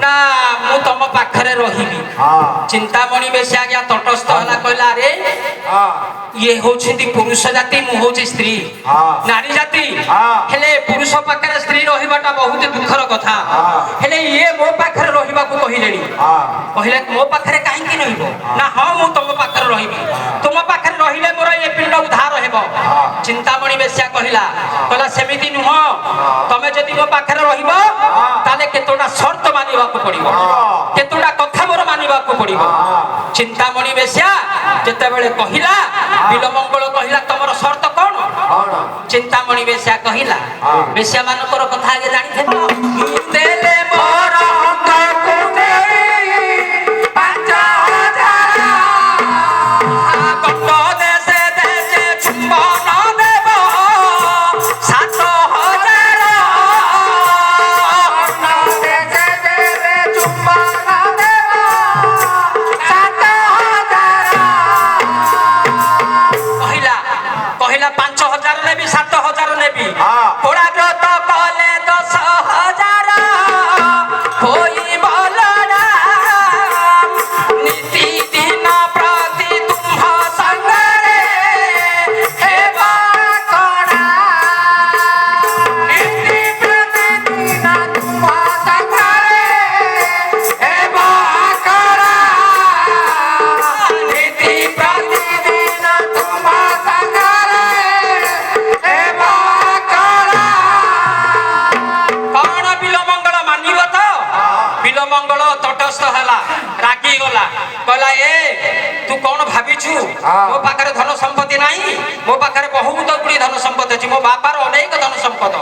না ମୁଁ ତମ ପାଖରେ ରହିବି। ଚିନ୍ତାମଣି ବେଶୀ ଆଜ୍ଞା ତଟସ୍ଥ ହେଲା କହିଲା ଆରେ ଇଏ ହଉଛନ୍ତି ପୁରୁଷ ଜାତି ମୁଁ ହଉଛି ସ୍ତ୍ରୀ ନାରୀ ଜାତି ହେଲେ ପୁରୁଷ ପାଖରେ ସ୍ତ୍ରୀ ରହିବାଟା ବହୁତ ଦୁଃଖର କଥା ହେଲେ ଇଏ ମୋ ପାଖରେ ରହିବାକୁ କହିଲେଣି କହିଲେ ମୋ ପାଖରେ କାହିଁକି ରହିବ ନା ହଁ ମୁଁ ତମ ପାଖରେ ରହିବି ତୁମ ପାଖରେ ରହିଲେ ମୋର ଏ ପିଣ୍ଡ ଉଦ୍ଧାର ହେବ। ଚିନ୍ତାମଣି ବେଶ୍ୟା କହିଲା ସେମିତି ନୁହଁ ତମେ ଯଦି ମୋ ପାଖରେ ରହିବ ତାହେଲେ କେତୋଟା ସର୍ତ୍ତ ମାନିବାକୁ ପଡିବ କେତୋଟା କଥା ମୋର ମାନିବାକୁ ପଡିବ। ଚିନ୍ତାମଣି ବେଶ୍ୟା ଯେତେବେଳେ କହିଲା ବିଲମଙ୍ଗଳ କହିଲା ତମର ସର୍ତ୍ତ କଣ? ଚିନ୍ତାମଣି ବେଶ୍ୟା କହିଲା ବେଶ୍ୟା ମାନଙ୍କର କଥା ଆଗେ ଜାଣିଥିବ ମୋ ପାଖରେ ଧନ ସମ୍ପତ୍ତି ନାହିଁ ମୋ ପାଖରେ ବହୁତ ଗୁଡିଏ ଧନ ସମ୍ପତ୍ତି ଅଛି ମୋ ବାପାର ଅନେକ ଧନ ସମ୍ପଦ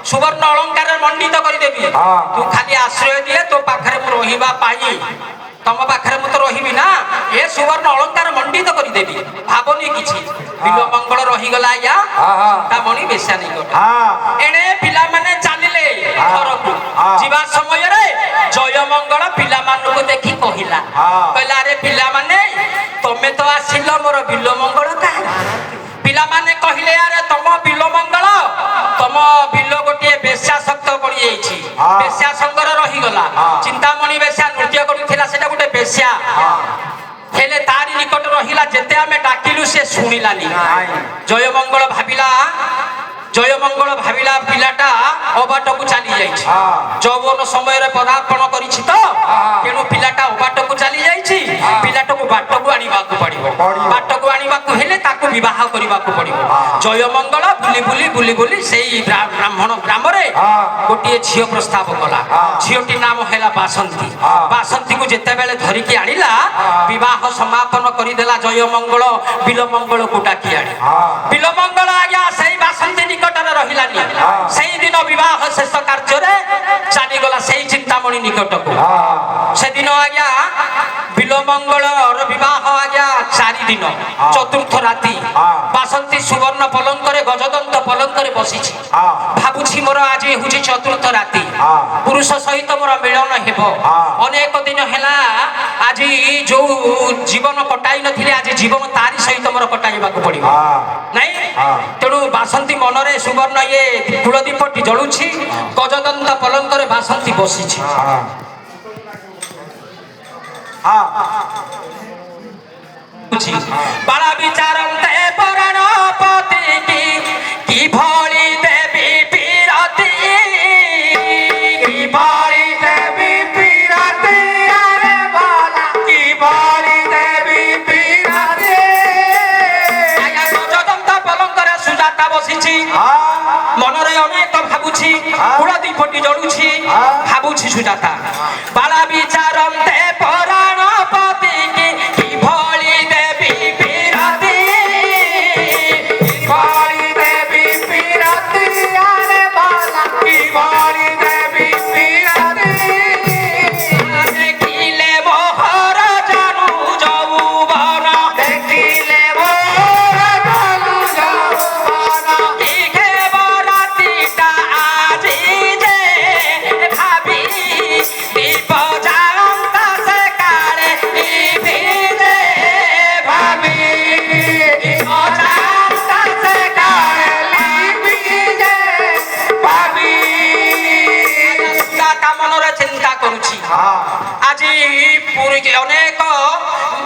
ସୁବର୍ଣ୍ଣ ଅଳଙ୍କାରରେ ମଣ୍ଡିତ କରିଦେବି ତୁ ଖାଲି ଆଶ୍ରୟ ଦିଏ ତୋ ପାଖରେ ମୁଁ ରହିବା ପାଇଁ ତମ ପାଖରେ ମୁଁ ତ ରହିବି ନା ଏ ସୁବର୍ଣ୍ଣ ଅଳଙ୍କାର ମଣ୍ଡିତ କରିଦେବି ଭାବନି କିଛି ବିଲମଙ୍ଗଳ ରହିଗଲା ଆଜ୍ଞା ଚିନ୍ତାମଣି ବେଶ୍ୟା ନିକଟ ଏଣେ ପିଲାମାନେ ଚାଲିଲେ ଘରକୁ ଯିବା ସମୟରେ ଜୟମଙ୍ଗଳ ପିଲାମାନଙ୍କୁ ଦେଖି କହିଲା ଆରେ ପିଲାମାନେ ତମେ ତ ଆସିଲ ମୋର ବିଲମଙ୍ଗଳ କାହିଁ? ପିଲାମାନେ କହିଲେ ଆରେ ତମ ବିଲମଙ୍ଗଳ ତମ ବିଲ ଗୋଟିଏ ବେଶ୍ୟା ଶକ୍ତ ପଡିଯାଇଛି ବେଶ୍ୟା ସଙ୍ଗରେ ରହିଗଲା। ଚିନ୍ତାମଣି ବେଶ୍ୟା ନୃତ୍ୟ କରୁଥିଲା ସେଟା ଗୋଟେ ବେଶ୍ୟା ହେଲେ ତାରି ନିକଟ ରହିଲା ଯେତେ ଆମେ ଡାକିଲୁ ସେ ଶୁଣିଲାନି। ଜୟମଙ୍ଗଳ ଭାବିଲା ପିଲାଟା ଅବାଟକୁ ଚାଲି ଯାଇଛି ଯୌବନ ସମୟରେ ପଦାର୍ପଣ କରିଛି ତ ତେଣୁ ପିଲାଟା ଅବାଟକୁ ଚାଲି ଯାଇଛି ପିଲାଟାକୁ ବାଟକୁ ଆଣିବାକୁ ପଡିବ ବାଟକୁ ଆଣିବାକୁ ହେଲେ ତାକୁ ବିବାହ କରିବାକୁ ପଡିବ। ଜୟମଙ୍ଗଳ ବୁଲି ବୁଲି ସେଇ ବ୍ରାହ୍ମଣ ଗ୍ରାମରେ ଗୋଟିଏ ଝିଅ ପ୍ରସ୍ତାବ କଲା ଝିଅଟି ନାମ ହେଲା ବାସନ୍ତୀ ବାସନ୍ତୀକୁ ଯେତେବେଳେ ଧରିକି ଆଣିଲା ବିବାହ ସମାପନ କରିଦେଲା ଜୟମଙ୍ଗଳ ବିଲମଙ୍ଗଳକୁ ଡାକି ଆଣି ବିଲମଙ୍ଗଳ ଆଜ୍ଞା ସେଇ ବାସନ୍ତୀ ନିକଟରେ ରହିଲାନି ସେଇଦିନ ବିବାହ ଶେଷ କାର୍ଯ୍ୟରେ ଚାଲିଗଲା ସେଇ ଚିନ୍ତାମଣି ନିକଟକୁ। ସେଦିନ ଆଜ୍ଞା ବିଲମଙ୍ଗଳର ବିବାହ ଆଜ୍ଞା 4 ଦିନ ଚତୁର୍ଥ ରାତି ବାସନ୍ତୀ ସୁବର୍ଣ୍ଣ ପଲଙ୍କରେ ଗଜଦନ୍ତ ପଲଙ୍କରେ ବସିଛି ଭାବୁଛି ମୋର ଆଜି ହେଉଛି ଚତୁର୍ଥ ରାତି ପୁରୁଷ ସହିତ ମୋର ମିଳନ ହେବ ଅନେକ ଦିନ ହେଲା ଆଜି ଯୋଉ ଜୀବନ କଟାଇ ନଥିଲି ଆଜି ଜୀବନ ତାରି ସହିତ ମୋର କଟାଇବାକୁ ପଡିବ ନାଇଁ ତେଣୁ ବାସନ୍ତୀ ମନରେ ସୁବର୍ଣ୍ଣ ଇଏ କୁଳଦୀପଟି ଜଳୁଛି ଗଜଦନ୍ତ ପଲଙ୍କରେ ବାସନ୍ତୀ ବସିଛି ବାଳା ବିଚାରନ୍ତେ ପରାଣ ପତି କି ଭଳି ଦେବୀ ପିରତି କି ଭଳି ଦେବୀ ପିରତି ଆରେ ବାଳା କି ଭଳି ଦେବୀ ପିରତି ଆଜ୍ଞା ଗଜଦନ୍ତ ପଲଙ୍କରେ ସୁଜାତା ବସିଛି ମନରେ ଅନେକ ଭାବୁଛି କୁଳଦୀପଟି ଜଳୁଛି ଭାବୁଛି ସୁଜାତା ବାଳା ବିଚାରନ୍ତେ ପରାଣ ପତି କି ଭଳି ଦେବୀ ପିରତି କି ଭଳି ଦେବୀ ପିରତି ଆରେ ବାଳା କି ଭଳି ଦେବୀ ପିରତି ଦେଖିଲେ ମୋହର ଜାନୁ ଯୌବନ ଦେଖିଲେ ମୋହର ଜାନୁ ଯୌବନ କି ଖେବ ରାତିଟା ଆଜି ଯେ ଭାବି ଦୀପ ଜାଳନ୍ତା ସେ ମନରେ ଚିନ୍ତା କରୁଛି ଆଜି ପୁରୀ ଅନେକ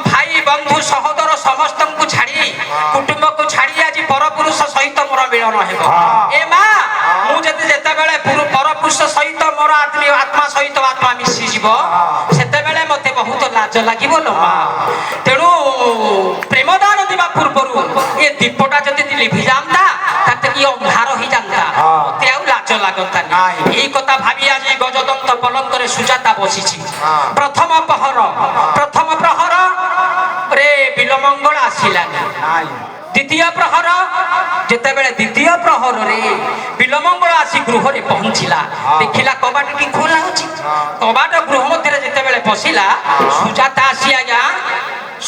ଭାଇ ବନ୍ଧୁ ସହୋଦର ସମସ୍ତଙ୍କୁ ଛାଡ଼ି କୁଟୁମ୍ବକୁ ଛାଡ଼ି ଆଜି ପରପୁରୁଷ ସହିତ ମୋର ମିଳନ ହେବ। ଏ ମା ମୁଁ ଯଦି ଯେତେବେଳେ ପରପୁରୁଷ ସହିତ ମୋର ଆତ୍ମା ସହିତ ଆତ୍ମା ମିଶିଯିବ ସେତେବେଳେ ମତେ ବହୁତ ଲାଜ ଲାଗିବ ଲୋ ମା। ତେଣୁ ପ୍ରେମଦାନ ଦେବା ପୂର୍ବରୁ ଏ ଦୀପଟା ଯଦି ଲିଭି ଯାଆନ୍ତା ତାতে କି ଅନ୍ଧାର ହେଇଯାନ୍ତା ମତେ ଆଉ ଲାଜ ଲାଗନ୍ତାନି। এই কথা ভাবি আজ গজদন্ত পলঙ্করে সুজাতা বসিছি। প্রথম প্রহর রে বিলমঙ্গল আসিলানি। দ্বিতীয় প্রহর যেতেবেলে দ্বিতীয় প্রহরে বিলমঙ্গল আসি গৃহরে পৌঁছিলা দেখিলা কবাটটি খোলা ଅଛି। কবাট গৃহ মধ্যে যেতেবেলে বসিলা সুজাতা আসি আজ্ঞা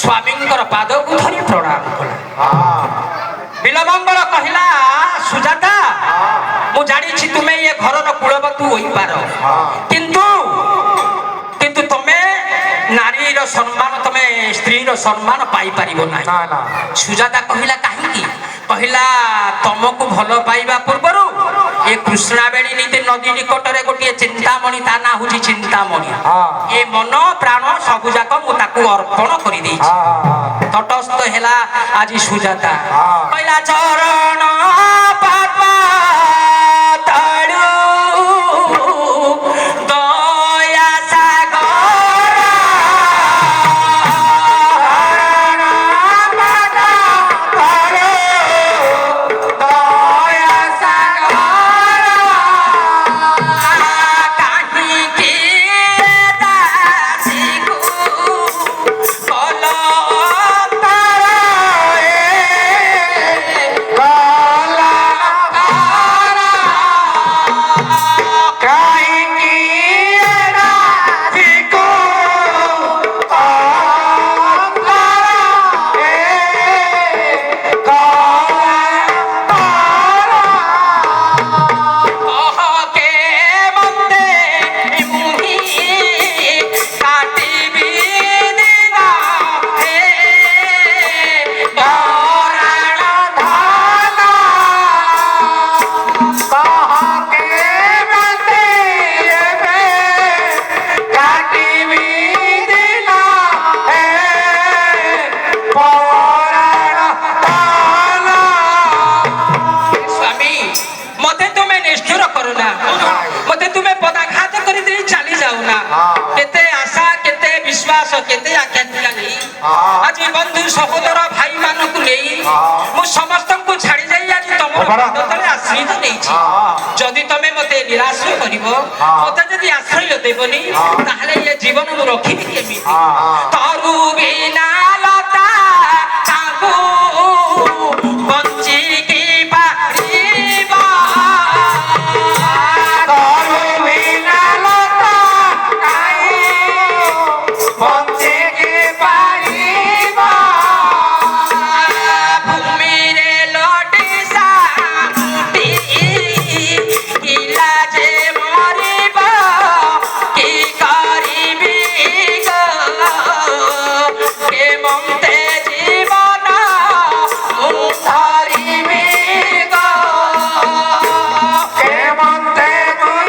স্বামীঙ্কর পাদକୁ ধরি প্রণাম কলা। বিলমঙ্গল কহিলা সুজাতা ମୁଁ ଜାଣିଛି ତୁମେ ଏ ଘରର କୁଳବତୁ ହୋଇପାର କିନ୍ତୁ ତମେ ନାରୀର ସମ୍ମାନ ତମେ ସ୍ତ୍ରୀର ସମ୍ମାନ ପାଇପାରିବ ନାହିଁ। ସୁଜାତା କହିଲା କାହିଁକି? କହିଲା ତମକୁ ଭଲ ପାଇବା ପୂର୍ବରୁ ଏ କୃଷ୍ଣାବେଣୀ ନଦୀ ନିକଟରେ ଗୋଟିଏ ଚିନ୍ତାମଣି ତା ନାଁ ହଉଛି ଚିନ୍ତାମଣି। ଏ ମନ ପ୍ରାଣ ସବୁ ଯାକ ମୁଁ ତାକୁ ଅର୍ପଣ କରିଦେଇଛି। ତଟସ୍ଥ ହେଲା ଆଜି ସୁଜାତା କହିଲା ଚରଣ আজি বন্ধু সহোদর ভাই মানুষ নেই মু সমস্ত ছাড়ি যাই আজ তোমার পদতলে আশ্রয় নেইছি। যদি তুমি মতে নিরাশ করিব মতে যদি আশ্রয় দেবনি তাহলে এ জীবন মু রখিবি কেমিতি? তরু বিনা লতা কাহু বঞ্চি কি পারিবা। তরু বিনা লতা কাহু বঞ্চি কি পারিবা। ভূমিরে লটি সাথী কিলা যে মরিব কি করিবি গো কে মন্তে জীবন মু ধরিবি গো কে মন্তে জীবন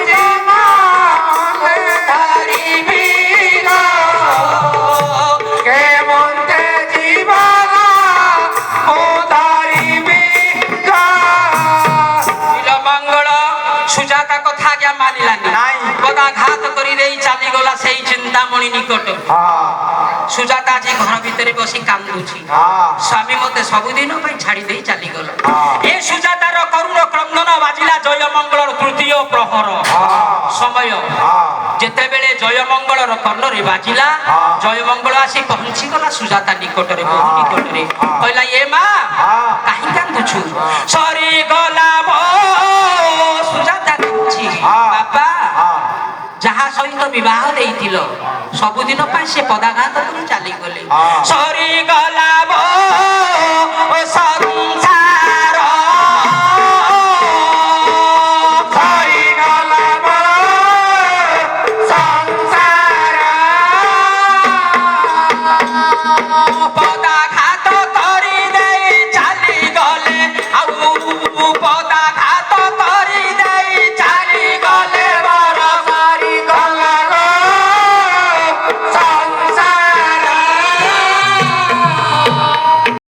মু ধরিবি গো কে মন্তে জীবন মু ধরিবি গো। বিলমঙ্গল সুজাতা কথা আজ্ঞা মানিলানি পদাঘাত করি দেই চালিগলা সেই চিন্তামণি নিকট। সুজাতা আজ ঘর ভিতরে বসি কান্দুছি স্বামী মতে ସବୁଦିନ ପାଇଁ ଛାଡ଼ି ଦେଇ ଚାଲିଗଲା। ଏ ସୁଜାତାର କରୁଣ କ୍ରନ୍ଦନ ବାଜିଲା ଜୟମଙ୍ଗଳର ତୃତୀୟ ପ୍ରହର ସମୟ। ଯେତେବେଳେ ଜୟମଙ୍ଗଳର କର୍ଣ୍ଣରେ ବାଜିଲା ଜୟମଙ୍ଗଳ ଆସି ପହଞ୍ଚିଗଲା ସୁଜାତା ନିକଟରେ ବହୁ ନିକଟରେ। କହିଲା ଏ ମା କାହିଁ କାନ୍ଦୁଛୁ? ସରିଗଲା ମୋ ସୁଜାତା କାନ୍ଦୁଛି। ବାପା ଯାହା ସହିତ ବିବାହ ଦେଇଥିଲ ସବୁଦିନ ପାଇଁ ସେ ପଦାଘାତ କରି ଚାଲିଗଲେ। ସରିଗଲା ମୋ ସଂସାର